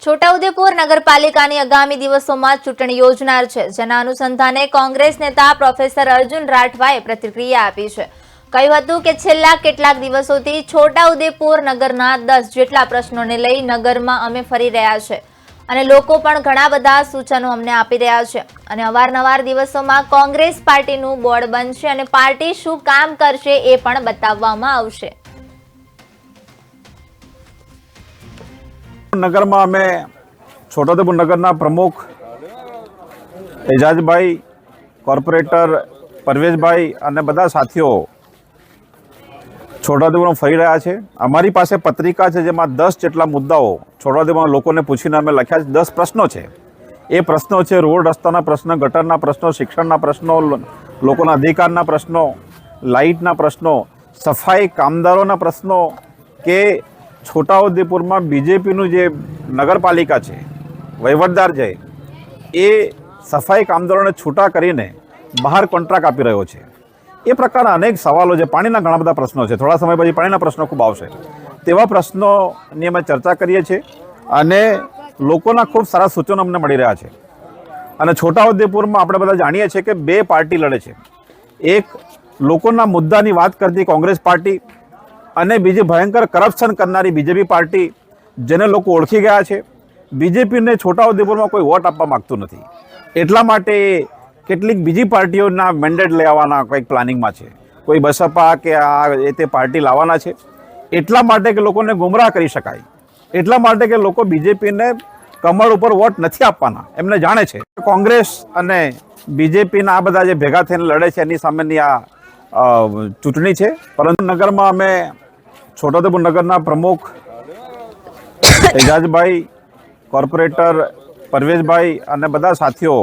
છોટાઉદેપુર નગરપાલિકાની આગામી દિવસોમાં ચૂંટણી યોજનાર છે, જેના અનુસંધાને કોંગ્રેસ નેતા પ્રોફેસર અર્જુન રાઠવાએ પ્રતિક્રિયા આપી છે। કહ્યું હતું કે છેલ્લા કેટલાક દિવસોથી છોટાઉદેપુર નગરના 10 જેટલા પ્રશ્નોને લઈ નગરમાં અમે ફરી રહ્યા છે અને લોકો પણ ઘણા બધા સૂચનો અમને આપી રહ્યા છે અને અવારનવાર દિવસોમાં કોંગ્રેસ પાર્ટીનું બોર્ડ બનશે અને પાર્ટી શું કામ કરશે એ પણ બતાવવામાં આવશે। नगर में अमे छोटाउदेपुर नगर प्रमुख एजाजभाई, कॉर्पोरेटर परवेशभाई और बधा साथीओ छोटाउदेपुर में फरी रहा है। अमारी पास पत्रिका है जेमां 10 जेटला मुद्दाओ छोटाउदेपुर लोकोने पूछीने अमे लख्या 10 प्रश्नों है। ये प्रश्नों है रोड रस्ता प्रश्न, गटरना प्रश्नों, शिक्षणना प्रश्नों, लोकोना अधिकारना प्रश्नों, लाइटना प्रश्नों, सफाई कामदारों प्रश्नों के छोटाउदेपुर में बीजेपी जे नगरपालिका है, वहीवटदार है, ये सफाई कामदारों ने छूटा करीने बहार कॉन्ट्राक्ट आपी रह्यो छे। ये प्रकार अनेक सवालों है। पानीना घणा बधा प्रश्नों है। थोड़ा समय पछी पानीना प्रश्नों खूब आवशे। तेवा प्रश्नोनी अमे चर्चा करीए छीए अने लोकोना खूब सारा सूचनो अमने मळी रह्या छे। अने छोटाउदेपुर में आपणे बधा जाणीए छीए के बे पार्टी लड़े छे। एक लोकोना मुद्दानी वात करती कांग्रेस पार्टी અને બીજી ભયંકર કરપ્શન કરનારી બીજેપી પાર્ટી, જેને લોકો ઓળખી ગયા છે। બીજેપીને છોટાઉદેપુરમાં કોઈ વોટ આપવા માગતું નથી, એટલા માટે કેટલીક બીજી પાર્ટીઓના મેન્ડેટ લેવાના કંઈક પ્લાનિંગમાં છે। કોઈ બસપા કે આ તે પાર્ટી લાવવાના છે, એટલા માટે કે લોકોને ગુમરાહ કરી શકાય, એટલા માટે કે લોકો બીજેપીને કમર ઉપર વોટ નથી આપવાના, એમને જાણે છે। કોંગ્રેસ અને બીજેપીના આ બધા જે ભેગા થઈને લડે છે એની સામેની આ ચૂંટણી છે। પરંતુ નગરમાં અમે छोटाउदेपुर नगर प्रमुख एजाजभाई, कॉर्पोरेटर परवेशभाई और बधा साथीओ